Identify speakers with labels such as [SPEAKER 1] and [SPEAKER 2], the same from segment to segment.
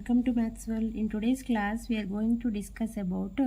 [SPEAKER 1] welcome to Maths World. In today's class, we are going to discuss about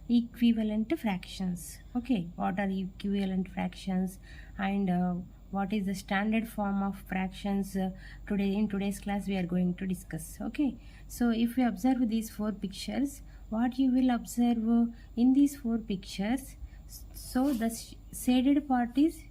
[SPEAKER 1] equivalent fractions. Okay, what are equivalent fractions and what is the standard form of fractions? In today's class, we are going to discuss. Okay, so if we observe these four pictures, what you will observe in these four pictures? So the shaded part is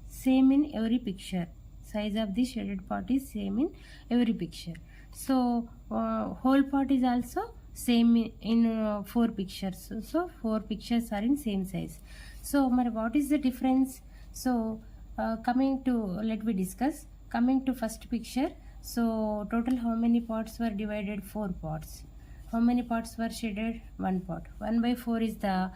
[SPEAKER 1] same in every picture. Size of the shaded part is same in every picture. So whole part is also same in four pictures. So four pictures are in same size. So what is the difference? So coming to, let me discuss. Coming to first picture. So total how many parts were divided? 4 parts. How many parts were shaded? 1 part. 1/4 is the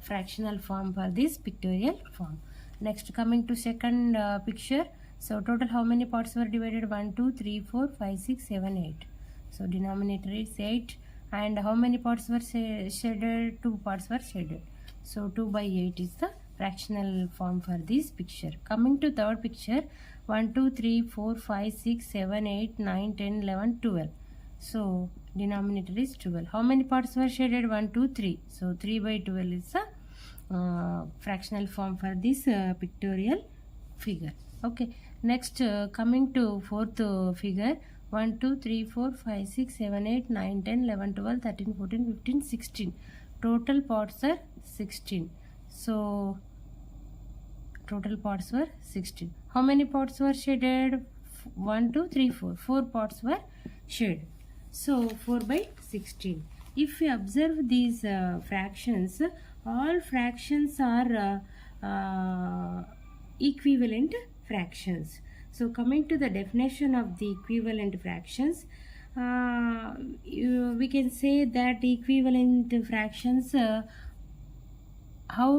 [SPEAKER 1] fractional form for this pictorial form. Next, coming to second picture. So total how many parts were divided? 1, 2, 3, 4, 5, 6, 7, 8. So denominator is 8. And how many parts were shaded? 2 parts were shaded. So 2/8 is the fractional form for this picture. Coming to third picture, 1, 2, 3, 4, 5, 6, 7, 8, 9, 10, 11, 12. So denominator is 12. How many parts were shaded? 1, 2, 3. So 3/12 is the fractional form for this pictorial figure. Okay. Next, coming to fourth figure, 1, 2, 3, 4, 5, 6, 7, 8, 9, 10, 11, 12, 13, 14, 15, 16. Total parts are 16. So total parts were 16. How many parts were shaded? 1, 2, 3, 4. 4 parts were shaded. So 4/16. If we observe these fractions, all fractions are equivalent fractions. So coming to the definition of the equivalent fractions, we can say that equivalent fractions, how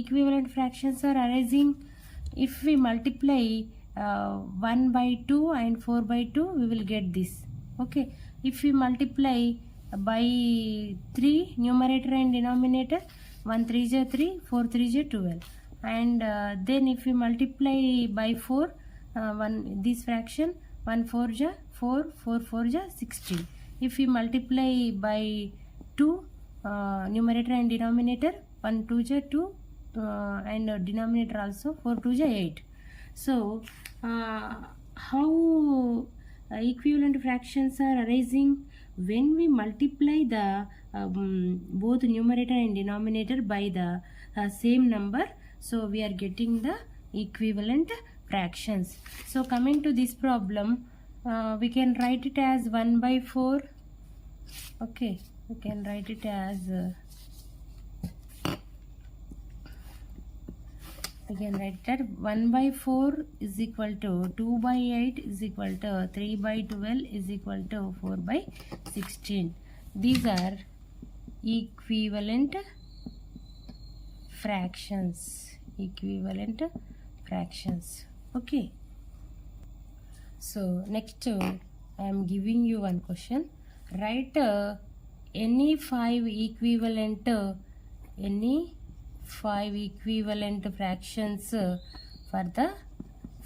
[SPEAKER 1] equivalent fractions are arising? If we multiply 1/2 and 4/2, we will get this. Okay, if we multiply by 3 numerator and denominator, 1 3 is 3, 4 3 is 12. And then if we multiply by 4, this fraction, 1 4 is 4, 4 4 is 16. If we multiply by 2, numerator and denominator, 1 2 is 2, and denominator also 4 2 is 8. So how equivalent fractions are arising? When we multiply the both numerator and denominator by the same number, so we are getting the equivalent fractions. So coming to this problem, we can write it as 1/4. Okay, we can write it as we can write that 1/4 is equal to 2/8 is equal to 3/12 is equal to 4/16. These are equivalent fractions. Equivalent fractions. Okay. So next, I am giving you one question. Write any 5 equivalent fractions for the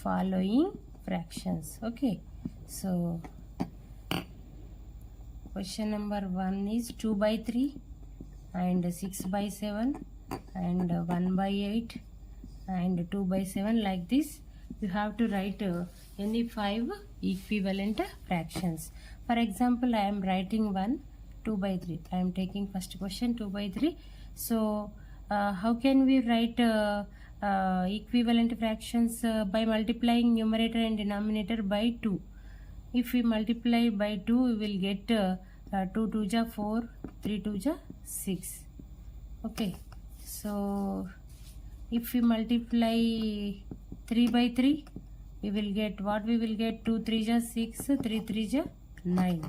[SPEAKER 1] following fractions. Okay, so question number 1 is 2/3 and 6/7 and 1/8 and 2/7. Like this you have to write any 5 equivalent fractions. For example, I am writing 2/3. I am taking first question 2/3. So how can we write equivalent fractions? By multiplying numerator and denominator by 2. If we multiply by 2, we will get 2 2 is 4, 3 2 is 6. Okay, so if we multiply 3/3, we will get what? We will get 2 3 is 6, 3 3 is 9.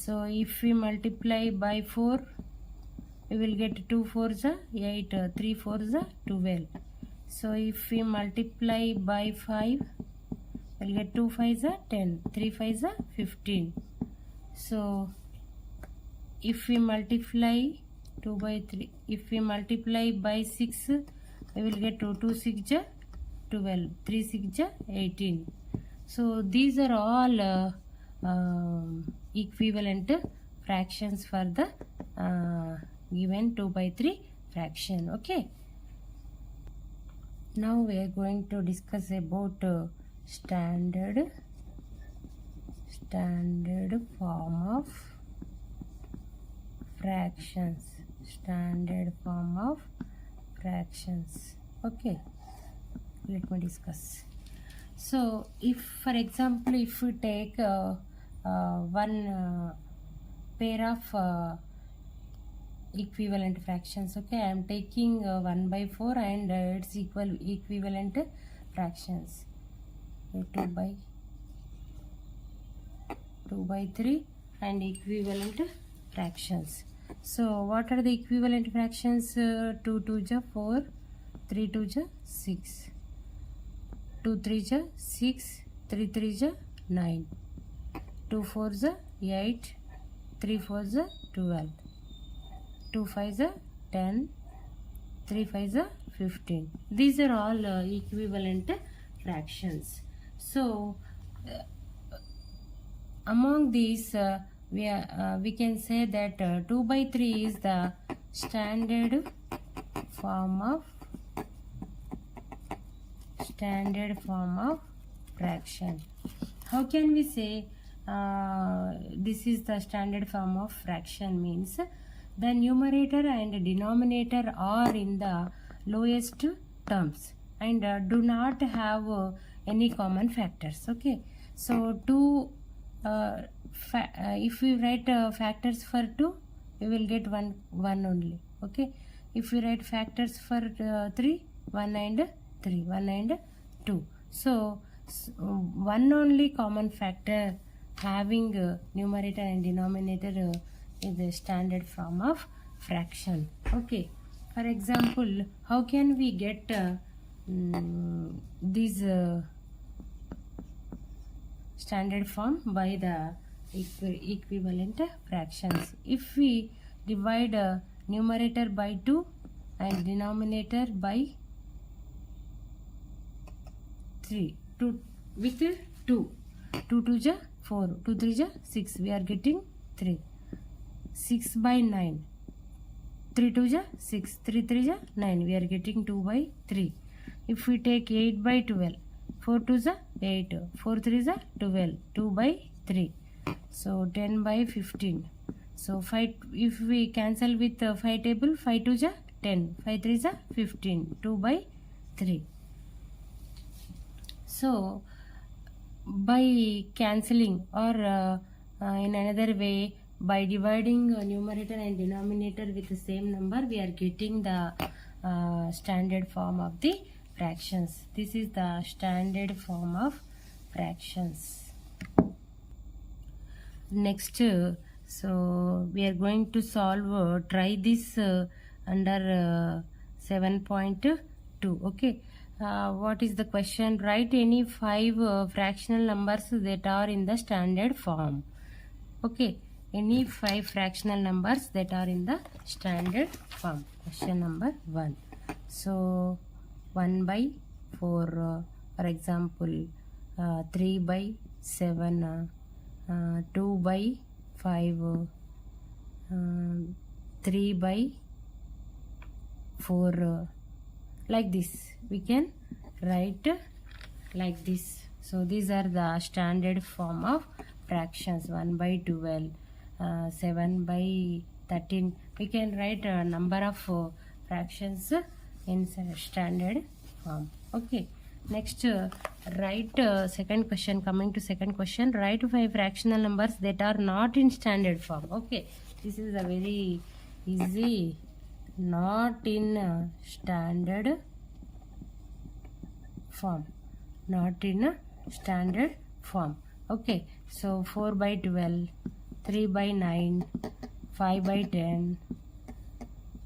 [SPEAKER 1] So if we multiply by 4, we will get 2 4 is 8, 3 4 is 12. So if we multiply by 5, we will get 2 5 is 10, 3 5 is 15. So if we multiply 2/3, if we multiply by 6, we will get 2 2 6 is 12, 3 6 is 18. So these are all equivalent fractions for the given 2/3 fraction. Okay, now we are going to discuss about standard form of fractions. Standard form of fractions. Okay, let me discuss. So if, for example, if we take one pair of equivalent fractions, okay, I am taking 1/4 and its equivalent fractions, 2/3 and equivalent fractions. So what are the equivalent fractions? 2 2s are 4, 3 2s are 6, 2 3s are 6, 3 3s are 9, 2 4s are 8, 3 4s are 12, 2 5s are 10, 3 5s are 15. These are all equivalent fractions. So among these we can say that 2/3 is the standard form of fraction. How can we say this is the standard form of fraction? Means the numerator and denominator are in the lowest terms and do not have any common factors. Okay, so if we write factors for 2, we will get 1 only. Okay, if we write factors for 3, 1 and 3, 1 and 2. So one only common factor having numerator and denominator is the standard form of fraction. Okay, for example, how can we get these standard form? By the equivalent fractions. If we divide numerator by 2 and denominator by 3, with 2 2s are 4, 2 3s are 6, we are getting 3. 6/9, 3 2s are 6, 3 3s are 9, we are getting 2/3. If we take 8/12, 4 2s are 8, 4 3s are 12, 2/3. So 10/15. So 5, if we cancel with 5 table, 5 2s are 10, 5 3s are 15, 2/3. So by cancelling or in another way, by dividing numerator and denominator with the same number, we are getting the standard form of the fractions. This is the standard form of fractions. Next, so we are going to solve, try this under 7.2. Okay, what is the question? Write any 5 fractional numbers that are in the standard form. Okay, any 5 fractional numbers that are in the standard form. Question number 1. So 1/4, for example, 3/7, 2/5, 3/4, like this we can write like this. So these are the standard form of fractions. 1/12, 7/13. We can write a number of fractions in standard form. Okay, next, write second question. Coming to second question, write 5 fractional numbers that are not in standard form. Okay, this is a very easy. Not in standard form. Not in standard form. Okay, so 4/12, 3/9, 5/10,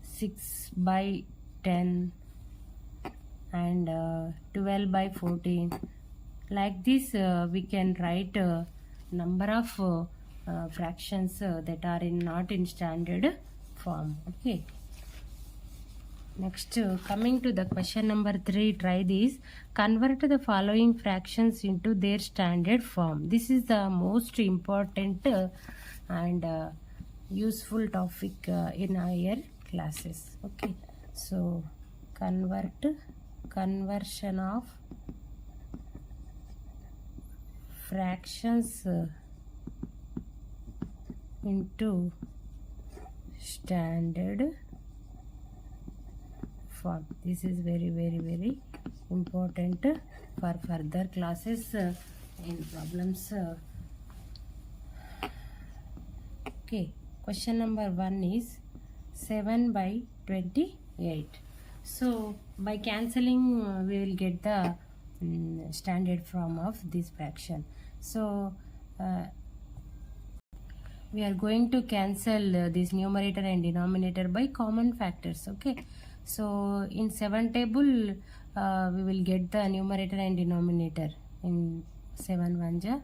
[SPEAKER 1] 6/10 and 12/14. Like this we can write number of fractions that are not in standard form. Okay, next, coming to the question number 3, try this. Convert the following fractions into their standard form. This is the most important and useful topic in higher classes. Okay, so conversion of fractions into standard form. This is very important for further classes in problems. Okay, question number 1 is 7 by 28. So by cancelling we will get the standard form of this fraction. So we are going to cancel this numerator and denominator by common factors. Okay, so in 7 table we will get the numerator and denominator in 7 1 ja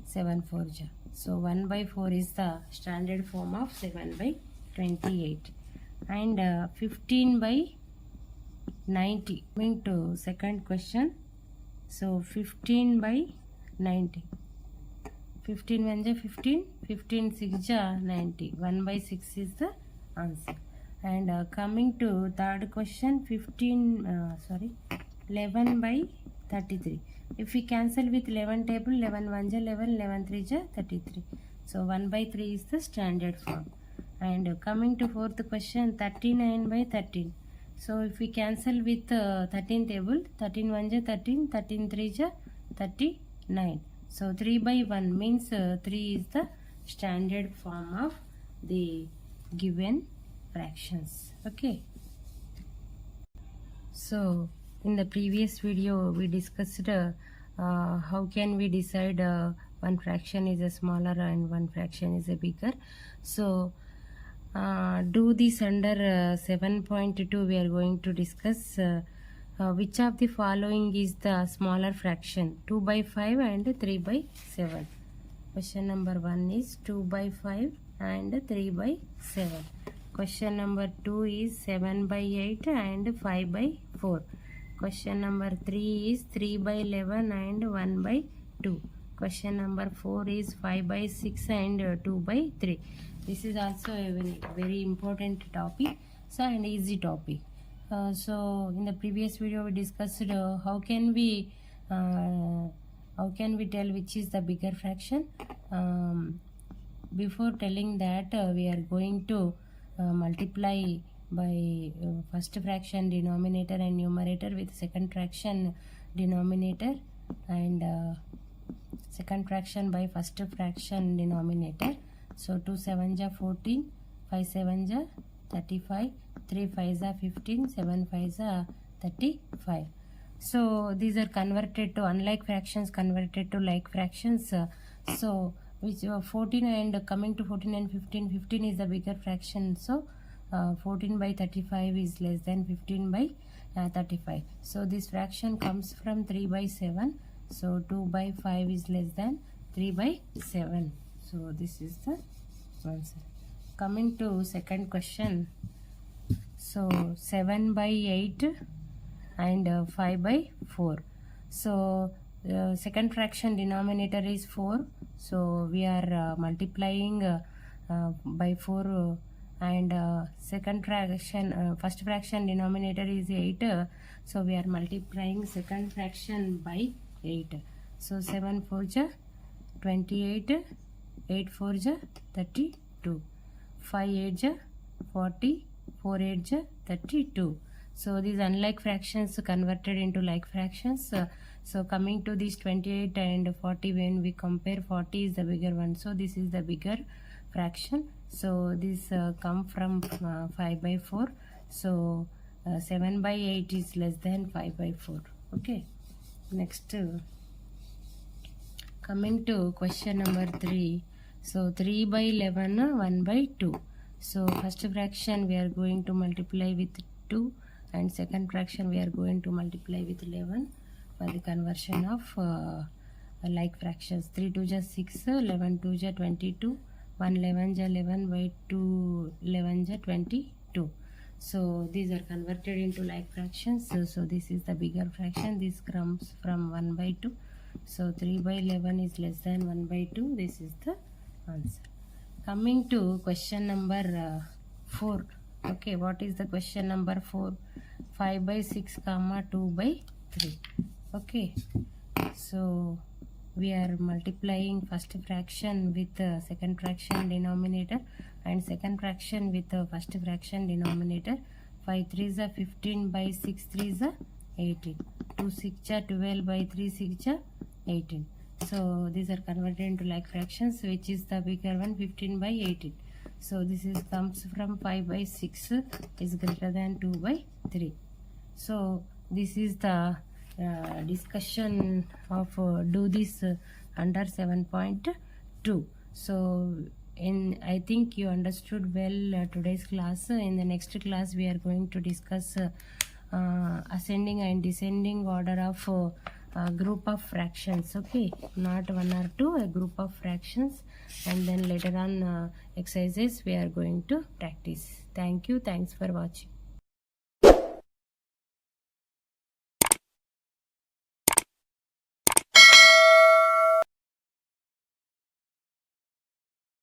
[SPEAKER 1] 7 4 ja. So 1 by 4 is the standard form of 7 by 28 and 15 by 90. Coming to second question. So 15 by 90. 15 1 ja 15, 15 6 ja 90. 1 by 6 is the answer. And coming to third question, 11 by 33. If we cancel with 11 table, 11 1 ja 11, 11 3 ja 33. So 1 by 3 is the standard form. And coming to fourth question, 39 by 13. So if we cancel with 13 table, 13 1 ja 13, 13 3 ja 39. So 3 by 1 means 3 is the standard form of the given fractions. Okay. So in the previous video we discussed how can we decide one fraction is a smaller and one fraction is a bigger. So do this under 7.2. We are going to discuss which of the following is the smaller fraction, 2 by 5 and 3 by 7. Question number 1 is 2 by 5 and 3 by 7. Question number 2 is 7 by 8 and 5 by 4. Question number 3 is 3 by 11 and 1 by 2. Question number 4 is 5 by 6 and 2 by 3. This is also a very important topic, so an easy topic. So in the previous video we discussed how can we tell which is the bigger fraction. Before telling that we are going to multiply by first fraction denominator and numerator with second fraction denominator and second fraction by first fraction denominator. So 2 7 ja 14, 5 7 ja 35, 3 5 ja 15, 7 5 ja 35. So these are converted to unlike fractions converted to like fractions. So which 14 and coming to 14 and 15, 15 is the bigger fraction. So 14 by 35 is less than 15 by 35. So this fraction comes from 3 by 7. So 2 by 5 is less than 3 by 7. So this is the answer. Coming to second question. So 7 by 8 and 5 by 4. So second fraction denominator is 4. So we are multiplying by 4 and second fraction first fraction denominator is 8. So we are multiplying second fraction by 8. So 7 4 ja 28, 8 4 ja 32, 5 8 ja 40, 4 8 ja 32. So these unlike fractions converted into like fractions. So coming to this 28 and 40, when we compare, 40 is the bigger one. So this is the bigger fraction. So this come from 5 by 4. So 7 by 8 is less than 5 by 4. Okay. Next, coming to question number 3. So 3 by 11, 1 by 2. So first fraction we are going to multiply with 2 and second fraction we are going to multiply with 11 for the conversion of like fractions. 3 2 ja 6, 11 2 ja 22, 1 11 ja 11 by 2 11 ja 22. So these are converted into like fractions. So this is the bigger fraction. This comes from 1 by 2. So 3 by 11 is less than 1 by 2. This is the answer. Coming to question number 4. Okay, what is the question number 4? 5 by 6 comma 2 by 3. Okay, so we are multiplying first fraction with second fraction denominator and second fraction with first fraction denominator. 5 3s are 15 by 6 3s are 18. 2 6 are 12 by 3 6 are 18. So these are converted into like fractions, which is the bigger one, 15 by 18. So this is comes from 5 by 6 is greater than 2 by 3. So this is the discussion of do this under 7.2. So I think you understood well today's class. In the next class we are going to discuss ascending and descending order of group of fractions. Okay, not one or two, a group of fractions, and then later on exercises we are going to practice. Thank you. Thanks for watching.